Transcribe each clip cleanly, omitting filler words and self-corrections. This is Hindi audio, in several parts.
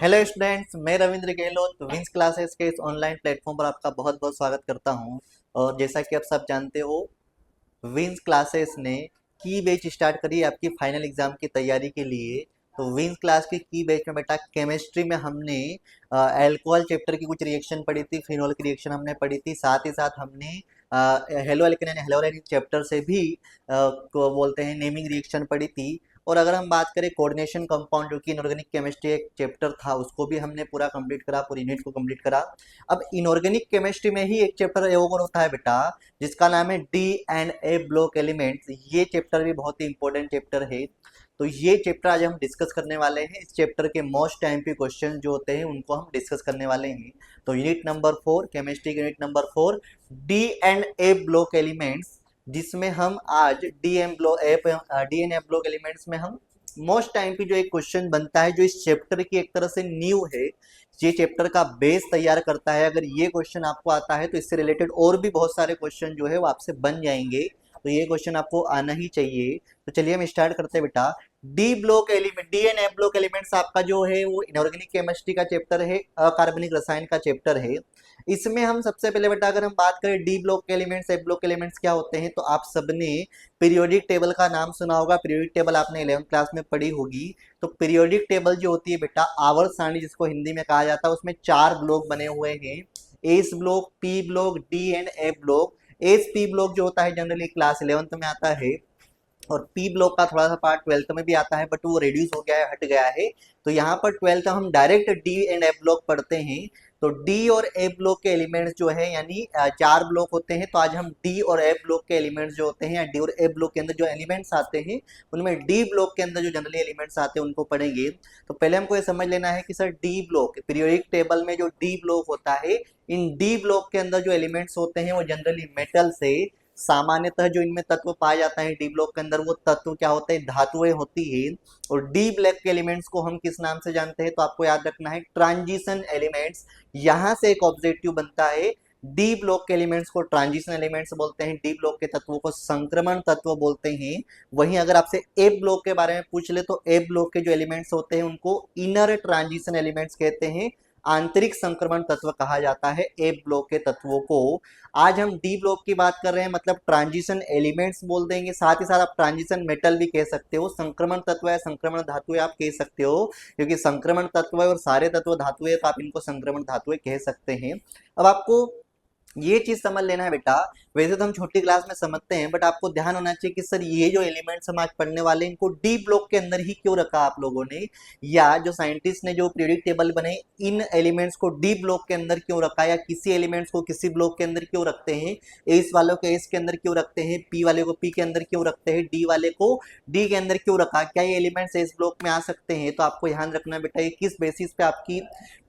हेलो स्टूडेंट्स, मैं रविंद्र गहलोत विंस क्लासेस के इस ऑनलाइन प्लेटफॉर्म पर आपका बहुत बहुत स्वागत करता हूं। और जैसा कि आप सब जानते हो, विंस क्लासेस ने की बैच स्टार्ट करी है आपकी फाइनल एग्जाम की तैयारी के लिए। तो विंस क्लास की बैच में बेटा केमिस्ट्री में हमने अल्कोहल चैप्टर की कुछ रिएक्शन पढ़ी थी, फिनॉल की रिएक्शन हमने पढ़ी थी, साथ ही साथ हमने हेलो एल्केन हेलोराइड चैप्टर से भी को बोलते हैं नेमिंग रिएक्शन पढ़ी थी। और अगर हम बात करें कोऑर्डिनेशन कंपाउंड, जो कि इनऑर्गेनिक केमिस्ट्री एक चैप्टर था, उसको भी हमने पूरा कंप्लीट करा, पूरी यूनिट को कंप्लीट करा। अब इनऑर्गेनिक केमिस्ट्री में ही एक चैप्टर और होता है बेटा, जिसका नाम है D and a block elements. ये चैप्टर भी बहुत ही इंपॉर्टेंट चैप्टर है। तो ये चैप्टर आज हम डिस्कस करने वाले हैं। इस चैप्टर के मोस्ट टाइम पे क्वेश्चन जो होते हैं उनको हम डिस्कस करने वाले हैं। तो unit number 4, chemistry unit number 4, d and a block elements, जिसमें हम आज d n f block elements में हम मोस्ट टाइम पे जो एक क्वेश्चन बनता है, जो इस चैप्टर की एक तरह से न्यू है, ये चैप्टर का बेस तैयार करता है। अगर ये क्वेश्चन आपको आता है तो इससे रिलेटेड और भी बहुत सारे क्वेश्चन जो है वो आपसे बन जाएंगे। तो ये क्वेश्चन आपको आना ही चाहिए। तो चलिए हम स्टार्ट करते हैं बेटा। D block element, D and F block elements आपका जो है वो इनऑर्गेनिक केमिस्ट्री का चैप्टर है, अकार्बनिक रसायन का चैप्टर है। इसमें हम सबसे पहले बेटा अगर हम बात करें D block elements, F block elements क्या होते हैं, तो आप सबने पीरियोडिक टेबल का नाम सुना होगा। पीरियोडिक टेबल आपने 11th क्लास में पढ़ी होगी। तो पीरियोडिक टेबल जो होती है बेटा, आवर्त सारणी जिसको हिंदी में कहा जाता है, उसमें 4 ब्लॉक बने हुए हैं, S block, P block, D and F block. S P block जो होता है जनरली क्लास 11th में आता है, और पी ब्लॉक का थोड़ा सा पार्ट 12th में भी आता है, बट वो रिड्यूस हो गया है, हट गया है। तो यहाँ पर 12th हम direct D and F block पढ़ते हैं। तो डी और एफ ब्लॉक के एलिमेंट्स जो है, यानी 4 ब्लॉक होते हैं। तो आज हम डी और एफ ब्लॉक के एलिमेंट्स जो होते हैं, या डी और एफ ब्लॉक के अंदर जो एलिमेंट्स आते हैं, उनमें डी ब्लॉक के अंदर जो जनरली एलिमेंट्स आते हैं उनको पढ़ेंगे। तो पहले हमको ये समझ लेना है कि sir D block, periodic table में जो डी ब्लॉक होता है, इन डी ब्लॉक के अंदर जो एलिमेंट्स होते हैं वो जनरली मेटल से, सामान्यतः जो इनमें तत्व पाया जाता है डी ब्लॉक के अंदर, वो तत्व क्या होते हैं, धातुएं होती है। और डी ब्लॉक के एलिमेंट्स को हम किस नाम से जानते हैं, तो आपको याद रखना है ट्रांजिशन एलिमेंट्स। यहां से एक ऑब्जेक्टिव बनता है, डी ब्लॉक के एलिमेंट्स को ट्रांजिशन एलिमेंट्स बोलते हैं, डी ब्लॉक के तत्वों को संक्रमण तत्व बोलते हैं। वहीं अगर आपसे ए ब्लॉक के बारे में पूछ ले, तो ए ब्लॉक के जो एलिमेंट्स होते हैं उनको इनर ट्रांजिशन एलिमेंट्स कहते हैं, आंतरिक संक्रमण तत्व कहा जाता है ए ब्लॉक के तत्वों को। आज हम डी ब्लॉक की बात कर रहे हैं, मतलब ट्रांजिशन एलिमेंट्स बोल देंगे, साथ ही साथ आप ट्रांजिशन मेटल भी कह सकते हो, संक्रमण तत्व है, संक्रमण धातु आप कह सकते हो, क्योंकि संक्रमण तत्व है और सारे तत्व धातु है, तो आप इनको संक्रमण धातु कह सकते हैं। अब आपको ये चीज समझ लेना है बेटा, वैसे तो हम छोटी क्लास में समझते हैं, बट आपको ध्यान होना चाहिए कि सर ये जो एलिमेंट्स हम आज पढ़ने वाले हैं, इनको डी ब्लॉक के अंदर ही क्यों रखा आप लोगों ने, या जो साइंटिस्ट ने जो पीरियोडिक टेबल बनाई, इन एलिमेंट्स को डी ब्लॉक के अंदर क्यों रखा, या किसी एलिमेंट्स को किसी ब्लॉक के अंदर क्यों रखते हैं, एस वालों को एस के अंदर क्यों रखते हैं, पी वाले को पी के अंदर क्यों रखते हैं, डी वाले को डी के अंदर क्यों रखा, क्या ये एलिमेंट्स एस ब्लॉक में आ सकते हैं। तो आपको ध्यान रखना है बेटा, ये किस बेसिस पे आपकी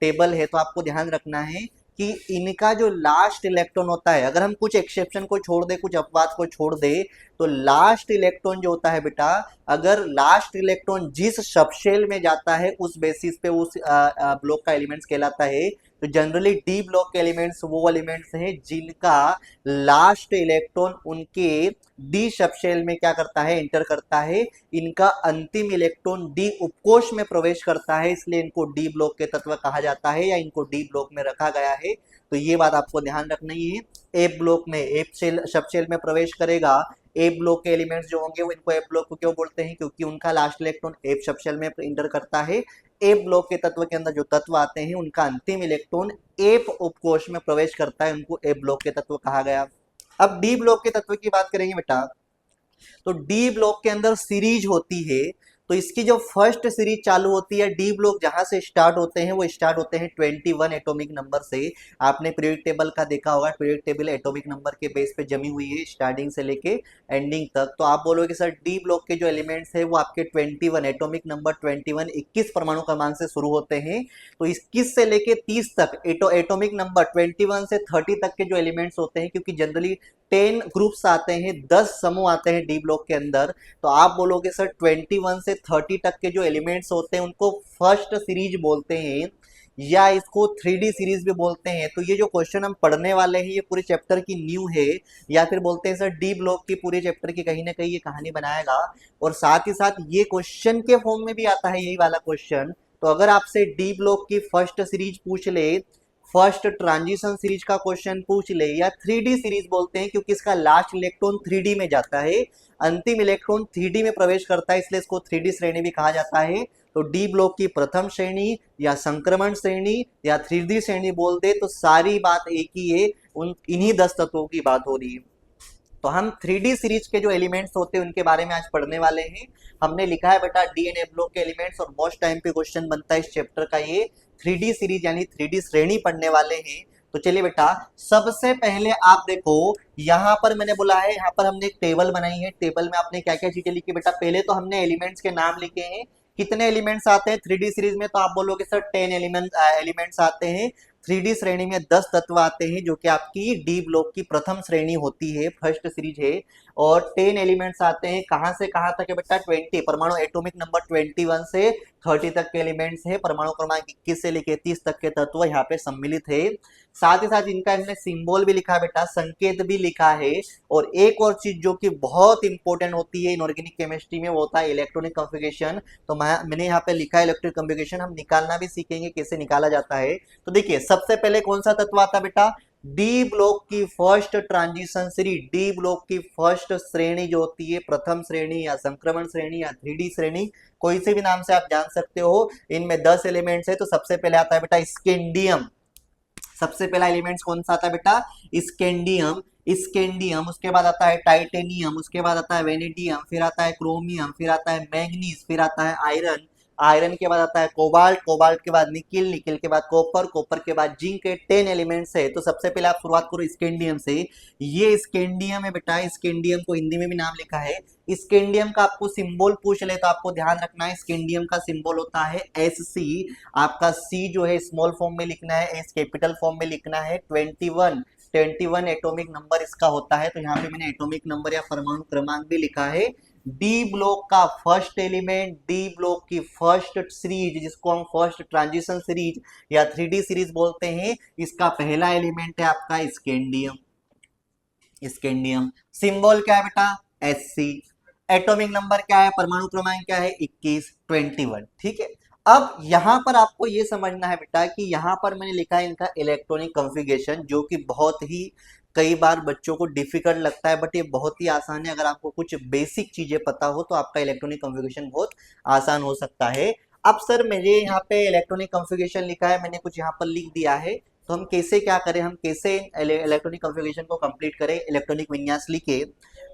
टेबल है, तो आपको ध्यान रखना है कि इनका जो लास्ट इलेक्ट्रॉन होता है, अगर हम कुछ एक्सेप्शन को छोड़ दे, कुछ अपवाद को छोड़ दे, तो लास्ट इलेक्ट्रॉन जो होता है बेटा, अगर लास्ट इलेक्ट्रॉन जिस सबशेल में जाता है उस बेसिस पे उस ब्लॉक का एलिमेंट्स कहलाता है। तो जनरली डी ब्लॉक के एलिमेंट्स वो एलिमेंट्स हैं जिनका लास्ट इलेक्ट्रॉन उनके डी सबशेल में क्या करता है, एंटर करता है, इनका अंतिम इलेक्ट्रॉन डी उपकोष में प्रवेश करता है, इसलिए इनको डी ब्लॉक के तत्व कहा जाता है, या इनको डी ब्लॉक में रखा गया है। तो ये बात आपको ध्यान रखनी है। ए ब्लॉक में, ए सबशेल में प्रवेश करेगा, ए ब्लॉक के एलिमेंट्स जो होंगे वो, इनको ए ब्लॉक को क्यों बोलते हैं, क्योंकि उनका लास्ट इलेक्ट्रॉन ए सबशेल में इंटर करता है। ए ब्लॉक के तत्व के अंदर जो तत्व आते हैं उनका अंतिम इलेक्ट्रॉन एफ उपकोष में प्रवेश करता है, उनको ए ब्लॉक के तत्व कहा गया। अब डी ब्लॉक के तत्व की बात करेंगे बेटा, तो डी ब्लॉक के अंदर सीरीज होती है। तो इसकी जो फर्स्ट सीरीज चालू होती है, डी ब्लॉक जहां से स्टार्ट होते हैं वो स्टार्ट होते हैं 21 एटॉमिक नंबर से। आपने पीरियोडिक टेबल का देखा होगा, पीरियोडिक टेबल एटॉमिक नंबर के बेस पे जमी हुई है स्टार्टिंग से लेके एंडिंग तक। तो आप बोलोगे सर डी ब्लॉक के जो एलिमेंट्स है वो आपके 21 एटॉमिक नंबर 21 21 परमाणु क्रमांक से शुरू होते हैं। तो 21 से लेके 30 तक एटॉमिक नंबर 21 से 30 तक के जो एलिमेंट्स होते हैं, क्योंकि जनरली 10 ग्रुप्स आते हैं, 10 समूह आते हैं डी ब्लॉक के अंदर, तो आप बोलोगे सर 21 से 30 तक के जो एलिमेंट्स होते हैं उनको फर्स्ट सीरीज बोलते हैं, या इसको 3D सीरीज भी बोलते हैं। तो ये जो क्वेश्चन हम पढ़ने वाले हैं ये पूरे चैप्टर की न्यू है, या फिर बोलते हैं सर डी ब्लॉक की पूरे चैप्टर की कहीं ना कहीं ये कहानी बनाएगा। और साथ ही साथ ये क्वेश्चन के फॉर्म में भी आता है, यही वाला क्वेश्चन तो अगर आपसे डी ब्लॉक की फर्स्ट सीरीज पूछ ले, फर्स्ट ट्रांजिशन सीरीज का क्वेश्चन पूछ ले, या 3D सीरीज बोलते हैं क्योंकि इसका लास्ट इलेक्ट्रॉन 3D में जाता है, अंतिम इलेक्ट्रॉन 3D में प्रवेश करता है, इसलिए इसको 3D श्रेणी भी कहा जाता है। तो डी ब्लॉक की प्रथम श्रेणी या संक्रमण श्रेणी या 3D श्रेणी बोल दे तो सारी बात एक ही है, उन इन्हीं 10 तत्वों की बात हो रही है। तो हम 3D सीरीज के जो एलिमेंट्स होते हैं उनके बारे में आज पढ़ने वाले हैं। हमने लिखा है बेटा डीएनए ब्लॉक के एलिमेंट्स, और मोस्ट टाइम पे क्वेश्चन बनता है इस चैप्टर का ये 3D सीरीज यानी 3D श्रेणी पढ़ने वाले हैं। तो चलिए बेटा, सबसे पहले आप देखो, यहाँ पर मैंने बोला है, यहाँ पर हमने एक टेबल बनाई है। टेबल में आपने क्या क्या चीजें लिखी बेटा? पहले तो हमने एलिमेंट्स के नाम लिखे हैं, कितने एलिमेंट्स आते हैं 3D सीरीज में, तो आप बोलोगे सर 10 एलिमेंट्स आते हैं। 3D श्रेणी में 10 तत्व आते हैं, जो कि आपकी डी ब्लॉक की प्रथम श्रेणी होती है, फर्स्ट सीरीज है। और 10 एलिमेंट्स आते हैं, कहां से कहां तक है बेटा? 20 परमाणु, एटॉमिक नंबर 21 से 30 तक के एलिमेंट्स है। परमाणु क्रमांक 21 से लेके 30 तक के तत्व यहाँ पे सम्मिलित है। साथ ही साथ इनका हमने सिंबल भी लिखा है बेटा, संकेत भी लिखा है। और एक और चीज जो कि बहुत इंपॉर्टेंट होती है इनऑर्गेनिक केमिस्ट्री में, वो होता है इलेक्ट्रॉनिक कॉन्फ़िगरेशन। तो मैंने यहाँ पे लिखा है इलेक्ट्रॉनिक कॉन्फ़िगरेशन, हम निकालना भी सीखेंगे कैसे निकाला जाता है। तो देखिए, सबसे पहले कौन सा तत्व आता है बेटा? डी ब्लॉक की first transition series, D block की फर्स्ट श्रेणी जो होती है, प्रथम श्रेणी या संक्रमण श्रेणी या 3D श्रेणी, कोई से भी नाम से आप जान सकते हो। इनमें 10 एलिमेंट्स है। तो सबसे पहले आता है बेटा स्कैंडियम। सबसे पहला एलिमेंट्स कौन सा आता है बेटा? स्कैंडियम। स्कैंडियम, उसके बाद आता है टाइटेनियम, उसके बाद आता है वेनेडियम, फिर आता है क्रोमियम, फिर आता है मैग्नीज, फिर आता है आयरन, आयरन के बाद आता है कोबाल्ट, कोबाल्ट के बाद निकिल, निकिल के बाद कॉपर, कॉपर के बाद जिंक के 10 एलिमेंट्स है। तो सबसे पहले आप शुरुआत करो स्कैंडियम से। ये स्कैंडियम है बेटा, स्कैंडियम को हिंदी में भी नाम लिखा है। स्कैंडियम का आपको सिंबल पूछ ले तो आपको ध्यान रखना है, स्कैंडियम का सिंबल होता है SC। आपका C जो है स्मॉल फॉर्म में लिखना है, S कैपिटल फॉर्म में लिखना है। 21 एटॉमिक नंबर इसका होता है। तो यहाँ पे मैंने एटॉमिक नंबर या परमाणु क्रमांक भी लिखा है। डी ब्लॉक का फर्स्ट एलिमेंट, डी ब्लॉक की फर्स्ट सीरीज जिसको हम फर्स्ट ट्रांजिशन सीरीज या 3D सीरीज बोलते हैं, इसका पहला एलिमेंट है आपका स्कैंडियम। स्कैंडियम सिंबल क्या है बेटा? SC। एटॉमिक नंबर क्या है, परमाणु क्रमांक क्या है? 21। ठीक है। अब यहां पर आपको ये समझना है बेटा कि यहां पर मैंने लिखा है इनका इलेक्ट्रॉनिक कॉन्फ़िगरेशन, जो कि बहुत ही कई बार बच्चों को डिफिकल्ट लगता है, बट ये बहुत ही आसान है। अगर आपको कुछ बेसिक चीजें पता हो तो आपका इलेक्ट्रॉनिक कॉन्फ़िगरेशन बहुत आसान हो सकता है। अब सर मेरे यहाँ पे इलेक्ट्रॉनिक कॉन्फ़िगरेशन लिखा है, मैंने कुछ यहाँ पर लिख दिया है, तो हम कैसे क्या करें, हम कैसे इलेक्ट्रॉनिक कॉन्फ़िगरेशन को कंप्लीट करें, इलेक्ट्रॉनिक विन्यास लिखे।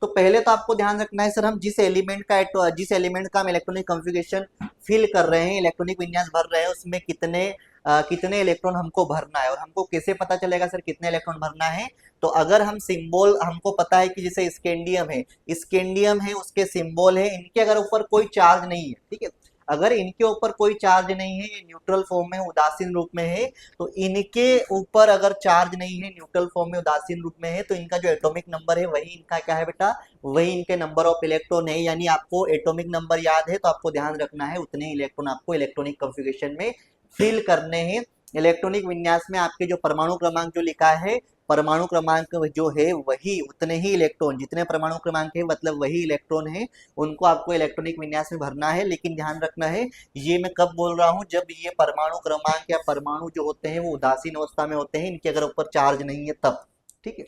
तो पहले तो आपको ध्यान रखना है सर, हम जिस एलिमेंट का हम इलेक्ट्रॉनिक कॉन्फ़िगरेशन फिल कर रहे हैं, इलेक्ट्रॉनिक विन्यास भर रहे हैं, उसमें कितने इलेक्ट्रॉन हमको भरना है, और हमको कैसे पता चलेगा सर कितने इलेक्ट्रॉन भरना है? तो अगर हम सिंबल, हमको पता है कि जैसे स्कैंडियम है उसके सिंबल है, इनके अगर ऊपर कोई चार्ज नहीं है, ठीक है, अगर इनके ऊपर कोई चार्ज नहीं है, ये न्यूट्रल फॉर्म में उदासीन रूप में है, तो इनके ऊपर अगर चार्ज नहीं है, न्यूट्रल फॉर्म में उदासीन रूप में है, तो इनका जो एटॉमिक नंबर है वही इनका क्या है बेटा? वही इनके नंबर ऑफ इलेक्ट्रॉन है। यानी आपको एटॉमिक नंबर याद है तो आपको ध्यान रखना है उतने इलेक्ट्रॉन आपको इलेक्ट्रॉनिक कॉन्फ़िगरेशन में फिल करने हैं। इलेक्ट्रॉनिक विन्यास में आपके जो परमाणु क्रमांक जो लिखा है, परमाणु क्रमांक जो है वही उतने ही इलेक्ट्रॉन, जितने परमाणु क्रमांक है मतलब वही इलेक्ट्रॉन है, उनको आपको इलेक्ट्रॉनिक विन्यास में भरना है। लेकिन ध्यान रखना है, ये मैं कब बोल रहा हूँ, जब ये परमाणु क्रमांक या परमाणु जो होते हैं वो उदासीन अवस्था में होते हैं, इनके अगर ऊपर चार्ज नहीं है तब। ठीक है,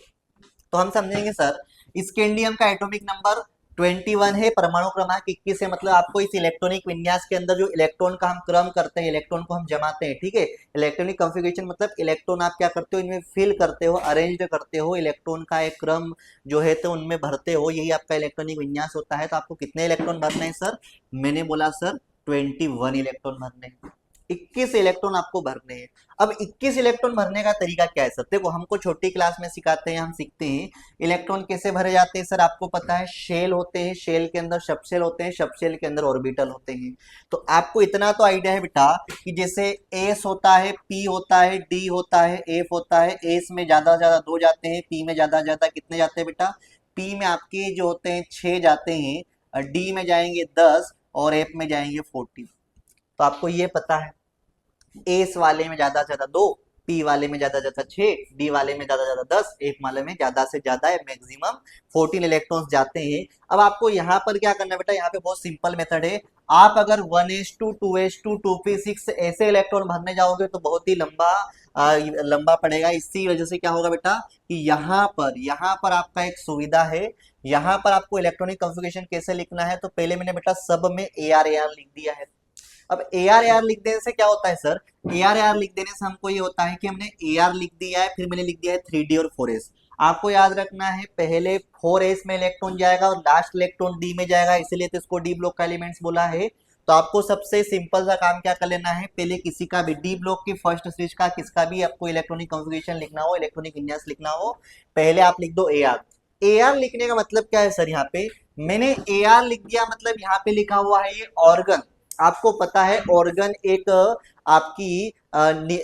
तो हम समझेंगे सर, स्कैंडियम का एटॉमिक नंबर 21 है, परमाणु क्रमांक 21 है, मतलब आपको इस इलेक्ट्रॉनिक विन्यास के अंदर जो इलेक्ट्रॉन का हम क्रम करते हैं, इलेक्ट्रॉन को हम जमाते हैं, ठीक है, इलेक्ट्रॉनिक कॉन्फ़िगरेशन मतलब इलेक्ट्रॉन आप क्या करते हो, इनमें फिल करते हो, अरेंज करते हो, इलेक्ट्रॉन का एक क्रम जो है तो उनमें भरते हो, यही आपका इलेक्ट्रॉनिक विन्यास होता है। तो आपको कितने इलेक्ट्रॉन भरने हैं सर? मैंने बोला सर 21 इलेक्ट्रॉन भरने हैं, 21 इलेक्ट्रॉन आपको भरने हैं। अब 21 इलेक्ट्रॉन भरने का तरीका क्या है सर? देखो, हमको छोटी क्लास में सिखाते हैं, हम सीखते हैं इलेक्ट्रॉन कैसे भरे जाते हैं। सर आपको पता है शेल होते हैं, शेल के अंदर सबशेल होते हैं, सबशेल के अंदर ऑर्बिटल होते हैं। तो आपको इतना तो आइडिया है बेटा कि जैसे एस होता है, पी होता है, डी होता है, एफ होता है। एस में ज्यादा से ज्यादा 2 जाते हैं, पी में ज्यादा से ज्यादा कितने जाते हैं बेटा? पी में आपके जो होते हैं 6 जाते हैं, डी में जाएंगे 10 और एफ में जाएंगे 40। तो आपको ये पता है एस वाले में ज्यादा से ज्यादा 2, पी वाले में ज्यादा ज्यादा 6, डी वाले में ज्यादा ज्यादा 10, एफ वाले में ज्यादा से ज्यादा मैक्सिमम 14 इलेक्ट्रॉन्स जाते हैं। अब आपको यहाँ पर क्या करना है बेटा, यहाँ पे बहुत सिंपल मेथड है। आप अगर 1s2 2s2 2p6 ऐसे इलेक्ट्रॉन भरने जाओगे तो बहुत ही लंबा पड़ेगा। इसी वजह से क्या होगा बेटा कि यहाँ पर आपका एक सुविधा है। यहाँ पर आपको इलेक्ट्रॉनिक कॉन्फ़िगरेशन कैसे लिखना है, तो पहले मैंने बेटा सब में AR लिख दिया है। अब AR लिख देने से क्या होता है सर, AR लिख देने से हमको ये होता है कि हमने AR लिख दिया है, फिर मैंने लिख दिया है 3D और 4s। आपको याद रखना है पहले 4s में इलेक्ट्रॉन जाएगा और लास्ट इलेक्ट्रॉन डी में जाएगा, इसीलिए तो इसको डी ब्लॉक का एलिमेंट्स बोला है। तो आपको सबसे सिंपल सा काम क्या कर लेना है, पहले किसी का भी डी ब्लॉक की फर्स्ट सीरीज का किसका भी आपको इलेक्ट्रॉनिक कॉन्फ़िगरेशन लिखना हो, इलेक्ट्रॉनिक विन्यास लिखना हो, पहले आप लिख दो AR लिखने का मतलब क्या है सर, यहाँ पे मैंने AR लिख दिया, मतलब यहाँ पे लिखा हुआ है ये ऑर्गन। आपको पता है ऑर्गन एक आपकी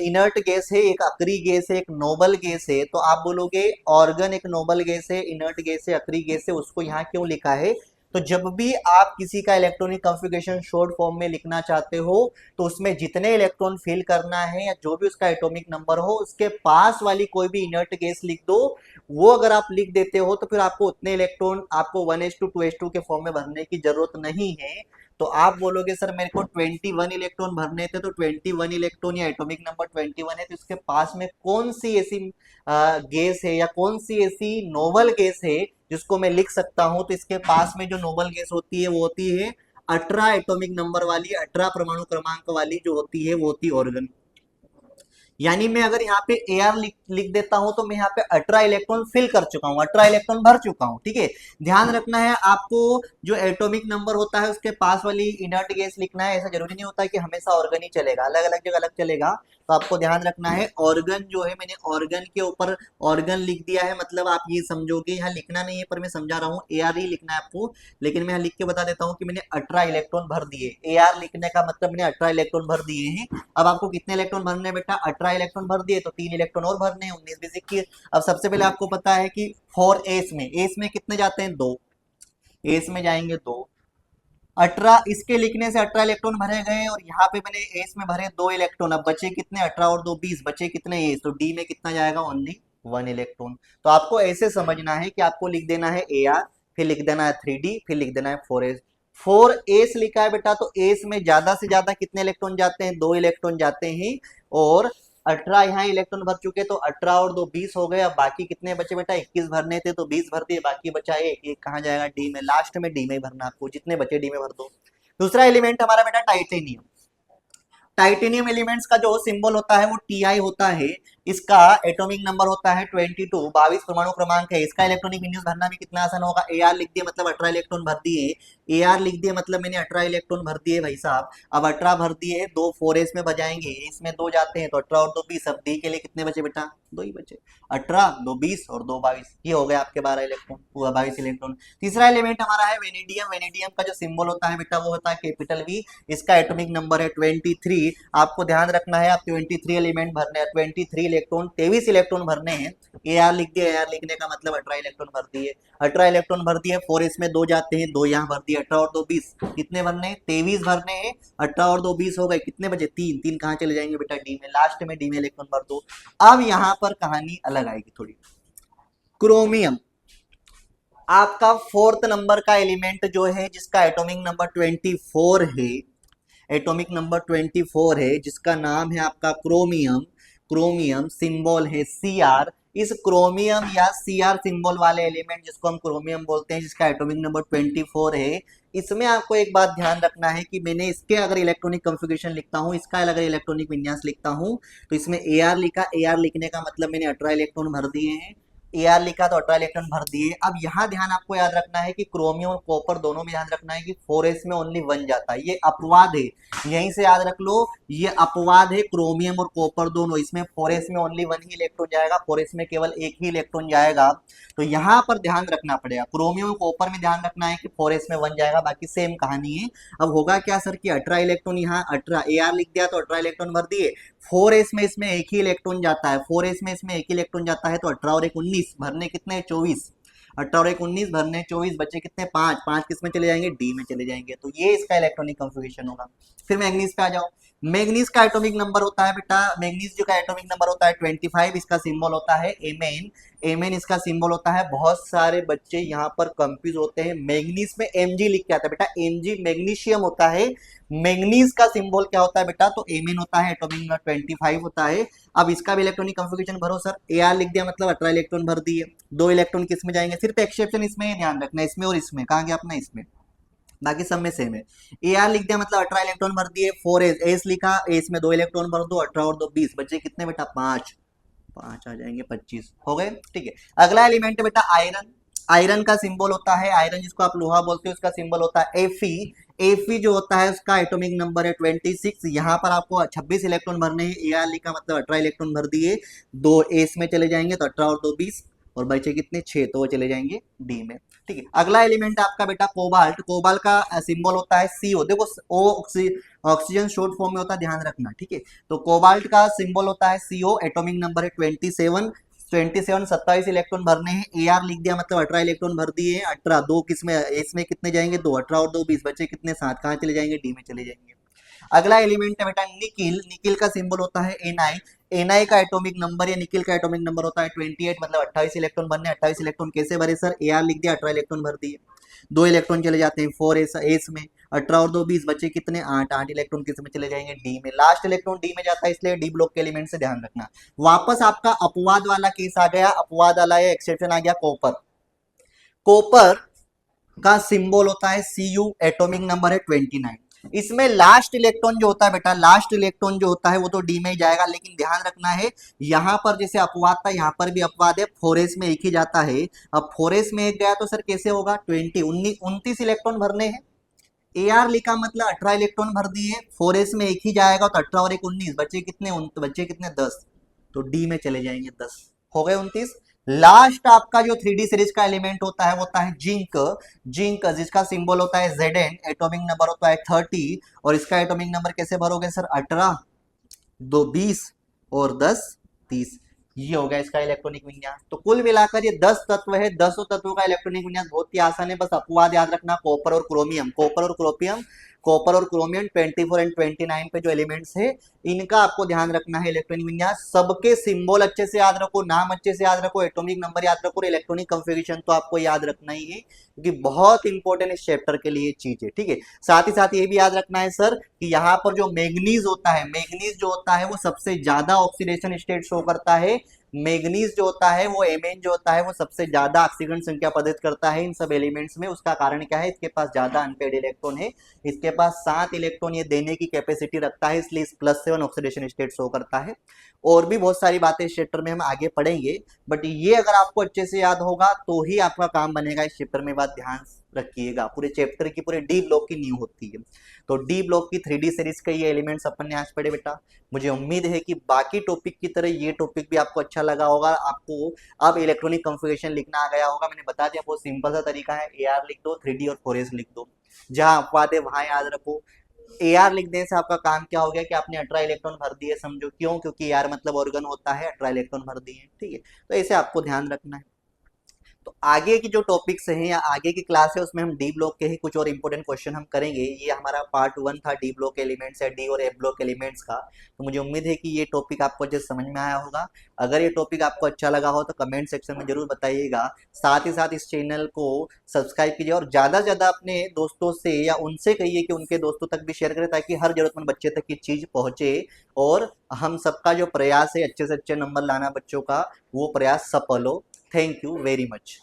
इनर्ट गैस है, एक अक्रिय गैस है, एक नोबल गैस है। तो आप बोलोगे ऑर्गन एक नोबल गैस है, इनर्ट गैस है, अक्रिय गैस है, उसको यहाँ क्यों लिखा है। तो जब भी आप किसी का इलेक्ट्रॉनिक कॉन्फ़िगरेशन शॉर्ट फॉर्म में लिखना चाहते हो तो उसमें जितने इलेक्ट्रॉन फिल करना है या जो भी उसका एटॉमिक नंबर हो उसके पास वाली कोई भी इनर्ट गैस लिख दो। वो अगर आप लिख देते हो तो फिर आपको उतने इलेक्ट्रॉन आपको 1s2 2s2 के फॉर्म में भरने की जरूरत नहीं है। तो आप बोलोगे सर मेरे को 21 इलेक्ट्रॉन भरने थे, तो 21 इलेक्ट्रॉन या एटॉमिक नंबर 21 है, तो इसके पास में कौन सी ऐसी गैस है या कौन सी ऐसी नोबल गैस है जिसको मैं लिख सकता हूं। तो इसके पास में जो नोबल गैस होती है वो होती है 18 एटॉमिक नंबर वाली, 18 परमाणु क्रमांक वाली जो होती है वो होती है ऑर्गन। यानी मैं अगर यहाँ पे AR लिख देता हूं तो मैं यहाँ पे 18 इलेक्ट्रॉन फिल कर चुका हूं, 18 इलेक्ट्रॉन भर चुका हूं। ठीक है, ध्यान रखना है आपको जो एटॉमिक नंबर होता है उसके पास वाली इनर्ट गैस लिखना है। ऐसा जरूरी नहीं होता है कि हमेशा ऑर्गन ही चलेगा, अलग अलग जगह अलग चलेगा। तो आपको ध्यान रखना है ऑर्गन जो है, मैंने ऑर्गन के ऊपर ऑर्गन लिख दिया है, मतलब आप ये समझोगे, यहाँ लिखना नहीं है पर मैं समझा रहा हूँ, AR ही लिखना है आपको। लेकिन मैं यहाँ लिख के बता देता हूँ कि मैंने 18 इलेक्ट्रॉन भर दिए। AR लिखने का मतलब मैंने 18 इलेक्ट्रॉन भर दिए हैं। अब आपको कितने इलेक्ट्रॉन भरने हैं बेटा, 18 इलेक्ट्रॉन भर दिए तो 3 इलेक्ट्रॉन और भरने हैं, 19 20 21। अब सबसे पहले आपको पता है कि 4s में, एस में कितने जाते हैं, 2, एस में जाएंगे 2, 18 इसके लिखने से 18 इलेक्ट्रॉन भरे गए और यहाँ पे मैंने एस में भरे 2 इलेक्ट्रॉन। अब बचे कितने, 18 और 2 20, बचे कितने एस, तो डी में कितना जाएगा, ओनली 1 इलेक्ट्रॉन। तो आपको ऐसे समझना है कि आपको लिख देना है AR, फिर लिख देना है 3D, फिर लिख देना है 4s। 4s लिखा है बेटा, तो एस में ज्यादा से ज्यादा कितने इलेक्ट्रॉन जाते हैं, 2 इलेक्ट्रॉन जाते हैं। और 18 यहाँ इलेक्ट्रॉन भर चुके तो 18 और 2 20 हो गए। अब बाकी कितने बचे बेटा, 21 भरने थे तो 20 भर दिए, बाकी बचा एक कहाँ जाएगा, डी में, लास्ट में डी में भरना आपको, जितने बचे डी में भर दो। दूसरा एलिमेंट हमारा बेटा टाइटेनियम। टाइटेनियम एलिमेंट्स का जो सिंबल होता है वो Ti होता है। इसका एटॉमिक नंबर होता है 22, 22 परमाणु क्रमांक है। इसका इलेक्ट्रॉनिक विन्यास भरना भी कितना आसान होगा, AR लिख दिए मतलब 18 इलेक्ट्रॉन भर दिए, AR लिख दिए मतलब मैंने 18 इलेक्ट्रॉन भर दिए भाई साहब। अब 18 भर दिए, 2 4s में बजाएंगे, इसमें 2 जाते हैं तो 18 और 2 20। अब डी के लिए कितने बचे बेटा, 2 ही बचे, 18 2 20 और 2 22, ये हो गया आपके 12 इलेक्ट्रॉन, पूरा 22 इलेक्ट्रॉन। तीसरा एलिमेंट हमारा है वेनेडियम। वेनेडियम का जो सिंबल होता है बेटा वो होता है कैपिटल V। इसका एटॉमिक नंबर है 23। आपको ध्यान रखना है, आप 23 एलिमेंट भरने हैं, 23 इलेक्ट्रॉन, 23 इलेक्ट्रॉन भरने हैं। AR लिख दिया, AR लिखने का मतलब 18 इलेक्ट्रॉन भर दिए, 18 इलेक्ट्रॉन भर दिए। 4s में 2 जाते हैं, 2 यहाँ भर दिए, 18 और 2 20, कितने भरने हैं, 23 भरने हैं। 18 और 2 20 हो गए, कितने बचे, 3, 3 कहाँ चले जाएंगे बेटा, डी में, लास्ट में डी में इलेक्ट्रॉन भर दो। अब यहाँ पर कहानी अलग आएगी थोड़ी। क्रोमियम आपका 4th नंबर का एलिमेंट जो है, जिसका एटॉमिक नंबर 24 है, एटॉमिक नंबर 24 है, जिसका नाम है आपका क्रोमियम। क्रोमियम सिंबल है Cr। इस क्रोमियम या Cr सिंबल वाले एलिमेंट जिसको हम क्रोमियम बोलते हैं, जिसका एटॉमिक नंबर 24 है, इसमें आपको एक बात ध्यान रखना है कि मैंने इसके अगर इलेक्ट्रॉनिक कॉन्फ़िगरेशन लिखता हूं, इसका अगर इलेक्ट्रॉनिक विन्यास लिखता हूं, तो इसमें AR लिखा, AR लिखने का मतलब मैंने 18 इलेक्ट्रॉन भर दिए हैं, AR लिखा तो 18 इलेक्ट्रॉन भर दिए। अब यहाँ ध्यान आपको याद रखना है कि क्रोमियम और कॉपर दोनों में ध्यान रखना है कि 4s में ओनली 1 जाता है, ये अपवाद है, यहीं से याद रख लो, ये अपवाद है। क्रोमियम और कॉपर दोनों, इसमें 4s में ओनली 1 ही इलेक्ट्रॉन जाएगा, 4s में केवल एक ही इलेक्ट्रॉन जाएगा। तो यहाँ पर ध्यान रखना पड़ेगा, क्रोमियम और कॉपर में ध्यान रखना है कि 4s में 1 जाएगा, बाकी सेम कहानी है। अब होगा क्या सर कि 18 इलेक्ट्रॉन, यहाँ 18 AR लिख दिया तो 18 इलेक्ट्रॉन भर दिए, 4s में इसमें एक ही इलेक्ट्रॉन जाता है, 4s में इसमें एक ही इलेक्ट्रॉन जाता है, तो 18 और 1 19, भरने कितने, 24, 18 और 1 19 भरने 24, बचे कितने, 5, 5 किस में चले जाएंगे, डी में चले जाएंगे। तो ये इसका इलेक्ट्रॉनिक कॉन्फ़िगरेशन होगा। फिर मैग्नीज पे आ जाओ। मैग्नीज का एटॉमिक नंबर होता है बेटा, मैग्नीज जो का एटॉमिक नंबर होता है 25, इसका सिंबल होता है Mn, Mn इसका सिंबल होता है। बहुत सारे बच्चे यहाँ पर कंफ्यूज होते हैं, मैग्नीज में Mg लिख के आता है बेटा, Mg मैग्नीशियम होता है, मैग्नीज का सिंबल क्या होता है बेटा, तो Mn होता है, एटॉमिक नंबर 25 होता है। अब इसका भी इलेक्ट्रॉनिक कंफिगरेशन भरो सर, Ar लिख दिया मतलब 18 इलेक्ट्रॉन भर दिए। 2 इलेक्ट्रॉन किस में जाएंगे, सिर्फ एक्सेप्शन इसमें ध्यान रखना, इसमें और इसमें, कहाँ गया अपना इसमें, बाकी सब में सेम है। ए आर लिख दिया मतलब 18 इलेक्ट्रॉन भर दिए। 4 एस लिखा, एस में 2 इलेक्ट्रॉन भर दो, 18 और 2 20, बच्चे कितने बेटा 5, 5 आ जाएंगे 25 हो गए। ठीक है, अगला एलिमेंट है बेटा आयरन। आयरन का सिंबल होता है, आयरन जिसको आप लोहा बोलते हो, उसका सिंबल होता है एफी। एफी जो होता है उसका एटॉमिक नंबर है 26। यहाँ पर आपको 26 इलेक्ट्रॉन भरने हैं, ए आर लिखा मतलब 18 इलेक्ट्रॉन भर दिए, 2 एस में चले जाएंगे तो 18 और 2 20, और बचे कितने 6, तो वो चले जाएंगे डी में। ठीक है, अगला एलिमेंट है आपका बेटा कोबाल्ट। कोबाल्ट का सिंबल होता है सीओ, देखो ओ ऑक्सीजन शॉर्ट फॉर्म में होता है, ध्यान रखना। ठीक है, तो कोबाल्ट का सिंबल होता है सीओ, एटॉमिक नंबर है 27। 27 इलेक्ट्रॉन भरने हैं, ए आर लिख दिया मतलब 18 इलेक्ट्रॉन भर दिए, 18 दो किसमें, इसमें कितने जाएंगे 2, 18 और 2 20, बचे कितने 7, कहाँ चले जाएंगे डी में चले जाएंगे। अगला एलिमेंट है बेटा निकिल। निकिल का सिंबल होता है एनआई। एनआई का एटॉमिक नंबर या निकिल का एटॉमिक नंबर होता है 28, मतलब 28 इलेक्ट्रॉन बनने। 28 इलेक्ट्रॉन कैसे भरे सर, ए आर लिख दिया 18 इलेक्ट्रॉन भर दिए, 2 इलेक्ट्रॉन चले जाते हैं 4 एस में, 18 और 2 20, बचे कितने 8, 8 इलेक्ट्रॉन किस में चले जाएंगे डी में। लास्ट इलेक्ट्रॉन डी में जाता है, इसलिए डी ब्लॉक के एलिमेंट से ध्यान रखना। वापस आपका अपवाद वाला केस आ गया, अपवाद वाला एक्सेप्शन आ गया कॉपर। कॉपर का सिंबल होता है Cu, एटॉमिक नंबर है 29। इसमें लास्ट इलेक्ट्रॉन जो होता है बेटा, लास्ट इलेक्ट्रॉन जो होता है वो तो डी में ही जाएगा, लेकिन ध्यान रखना है यहां पर जैसे अपवाद था, यहां पर भी अपवाद है, 4s में एक ही जाता है। अब 4s में एक गया तो सर कैसे होगा, 29 इलेक्ट्रॉन भरने हैं, ए आर लिखा मतलब 18 इलेक्ट्रॉन भर दिए, 4s में एक ही जाएगा तो 18 और 1 19, बचे कितने, बचे कितने 10, तो डी में चले जाएंगे 10, हो गए 29। लास्ट आपका जो 3D सीरीज का एलिमेंट होता है वो होता है जिंक। जिंक जिसका सिंबल होता है Zn, एटॉमिक नंबर होता है 30, और इसका एटॉमिक नंबर कैसे भरोगे सर, 18 2 20 और 10 30, ये हो गया इसका इलेक्ट्रॉनिक विन्यास। तो कुल मिलाकर ये 10 तत्व है, 10 तत्वों का इलेक्ट्रॉनिक विन्यास बहुत ही आसान है, बस अपवाद याद रखना, कॉपर और क्रोमियम। कॉपर और क्रोमियम, कॉपर और क्रोमियम 24 एंड 29 पे जो एलिमेंट्स है इनका आपको ध्यान रखना है इलेक्ट्रॉनिक विन्यास। सबके सिंबल अच्छे से याद रखो, नाम अच्छे से याद रखो, एटॉमिक नंबर याद रखो, इलेक्ट्रॉनिक कंफिगरेशन तो आपको याद रखना ही है, क्योंकि बहुत इंपॉर्टेंट इस चैप्टर के लिए चीज है। ठीक है, साथ ही साथ ये भी याद रखना है सर कि यहाँ पर जो मैग्नीज होता है, मैग्नीज जो होता है वो सबसे ज्यादा ऑक्सीडेशन स्टेट शो करता है। मैग्नीज जो होता है वो Mn जो होता है वो सबसे ज्यादा ऑक्सीजन संख्या प्रदर्शित करता है इन सब एलिमेंट्स में। उसका कारण क्या है, इसके पास ज्यादा अनपेड इलेक्ट्रॉन है, इसके पास 7 इलेक्ट्रॉन ये देने की कैपेसिटी रखता है, इसलिए +7 ऑक्सीडेशन स्टेट शो करता है। और भी बहुत सारी बातें इस चैप्टर में हम आगे पढ़ेंगे, बट ये अगर आपको अच्छे से याद होगा तो ही आपका काम बनेगा इस चैप्टर में, बात ध्यान रखिएगा। पूरे चैप्टर की, पूरे डी ब्लॉक की नींव होती है। तो डी ब्लॉक की 3D सीरीज के ये एलिमेंट्स अपन ने आज पढ़े बेटा। मुझे उम्मीद है कि बाकी टॉपिक की तरह ये टॉपिक भी आपको अच्छा लगा होगा। आपको अब इलेक्ट्रॉनिक कॉन्फ़िगरेशन लिखना आ गया होगा, मैंने बता दिया बहुत सिंपल सा तरीका है, ए आर लिख दो, 3D और 4s लिख दो, जहां अपवाद है वहां याद रखो। ए आर लिख देने से आपका काम क्या हो गया कि आपने 18 इलेक्ट्रॉन भर दिए, समझो क्यों, क्योंकि ए आर मतलब ऑर्गन होता है, 18 इलेक्ट्रॉन भर दिए। ठीक है, तो ऐसे आपको ध्यान रखना है। तो आगे की जो टॉपिक्स हैं या आगे की क्लास है उसमें हम डी ब्लॉक के ही कुछ और इंपॉर्टेंट क्वेश्चन हम करेंगे। ये हमारा पार्ट 1 था डी ब्लॉक एलिमेंट्स या डी और एफ ब्लॉक एलिमेंट्स का। तो मुझे उम्मीद है कि ये टॉपिक आपको अच्छे समझ में आया होगा। अगर ये टॉपिक आपको अच्छा लगा हो तो कमेंट सेक्शन में जरूर बताइएगा। साथ ही साथ इस चैनल को सब्सक्राइब कीजिए और ज़्यादा से ज़्यादा अपने दोस्तों से या उनसे कहिए कि उनके दोस्तों तक भी शेयर करें, ताकि हर जरूरतमंद बच्चे तक ये चीज़ पहुँचे और हम सबका जो प्रयास है अच्छे से अच्छे नंबर लाना बच्चों का, वो प्रयास सफल हो। Thank you very much.